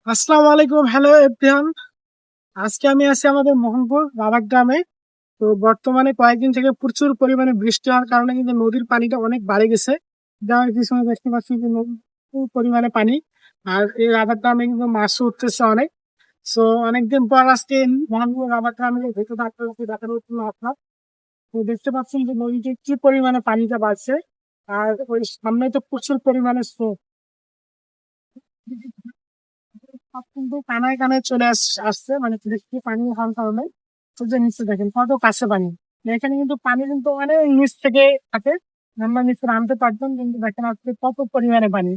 আসসালামু আলাইকুম, hello everyone. আজকে আমি আছি আমাদের মোহনপুর বাবার গ্রামে। তো বর্তমানে কয়েকদিন থেকে প্রচুর পরিমাণে বৃষ্টি হওয়ার কারণে কিন্তু নদীর পানিটা অনেক বাড়ে গেছে। যার পিছনে দেখতে পাচ্ছি যে প্রচুর পরিমাণে পানি। আর এই রাবার গ্রামে কিন্তু মাছও উঠতেছে অনেক। সো অনেকদিন পর আজকে মোহনপুর রাবার গ্রামে ভেতরে আপনাদেরকে দেখানোর জন্য আসলাম। তো দেখতে পাচ্ছেন যে নদীতে কি পরিমাণে পানিটা বাড়ছে। আর ওই সামনে তো প্রচুর পরিমাণে স্রোত। সব কিন্তু কানায় কানায় চলে আসছে, মানে বৃষ্টি পানি হওয়ার কারণে। সূর্যের নিচে দেখেন কত কাছে পানি। এখানে কিন্তু পানি কিন্তু অনেক নিচ থেকে থাকে। আমরা নিচে নামতে পারতাম, কিন্তু দেখেন আজকে কত পরিমাণে পানি।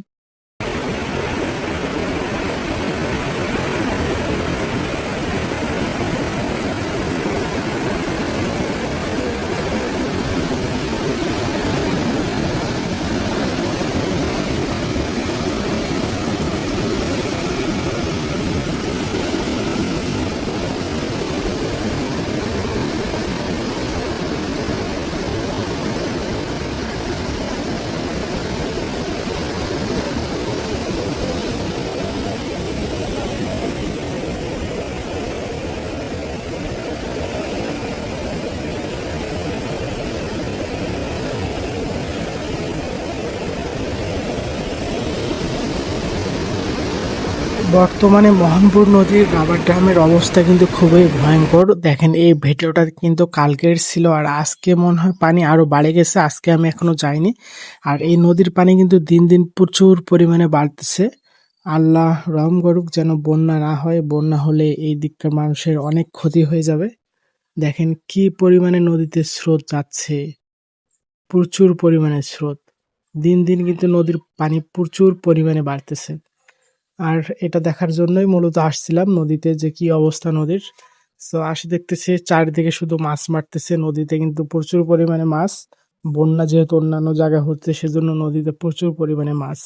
বর্তমানে মোহনপুর নদীর রাবার ড্যামের অবস্থা কিন্তু খুবই ভয়ঙ্কর। দেখেন এই ভিডিওটা কিন্তু কালকের ছিল, আর আজকে মনে হয় পানি আরো বাড়ে গেছে। আজকে আমি এখনো যাইনি। আর এই নদীর পানি কিন্তু দিন দিন প্রচুর পরিমাণে বাড়তেছে। আল্লাহ রহম করুক যেন বন্যা না হয়। বন্যা হলে এই দিককার মানুষের অনেক ক্ষতি হয়ে যাবে। দেখেন কি পরিমাণে নদীতে স্রোত যাচ্ছে, প্রচুর পরিমাণে স্রোত। দিন দিন কিন্তু নদীর পানি প্রচুর পরিমাণে বাড়তেছে। আর এটা দেখার জন্যই মূলত আসছিলাম নদীতে, যে কি অবস্থা নদীর। সো আসি দেখতেছি চারিদিকে শুধু মাছ মারতেছে। নদীতে কিন্তু প্রচুর পরিমাণে মাছ। বন্যা যেহেতু অন্যান্য জায়গায় হচ্ছে, সেজন্য নদীতে প্রচুর পরিমাণে মাছ।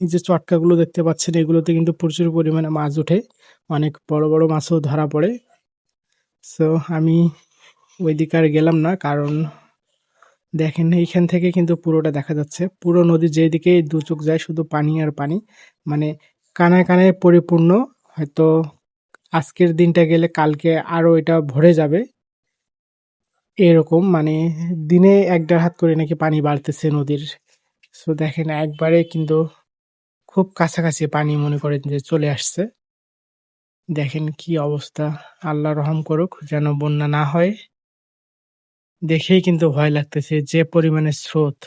এই যে চটকাগুলো দেখতে পাচ্ছেন, এগুলোতে কিন্তু প্রচুর পরিমাণে মাছ ওঠে। অনেক বড় বড় মাছও ধরা পড়ে। সো আমি ওইদিকে আর গেলাম না, কারণ দেখেন এইখান থেকে কিন্তু পুরোটা দেখা যাচ্ছে। পুরো নদী যেদিকে দু চোখ যায় শুধু পানি আর পানি। মানে কানায় কানায় পরিপূর্ণ। হয়তো আজকের দিনটা গেলে কালকে আরো এটা ভরে যাবে। এরকম মানে দিনে ১-১.৫ হাত করে নাকি পানি বাড়তেছে নদীর। সো দেখেন একবারে কিন্তু খুব কাছাকাছি পানি মনে করেন যে চলে আসছে। দেখেন কি অবস্থা। আল্লাহ রহম করুক যেন বন্যা না হয়। দেখেই কিন্তু ভয় লাগতেছে যে পরিমাণে স্রোত।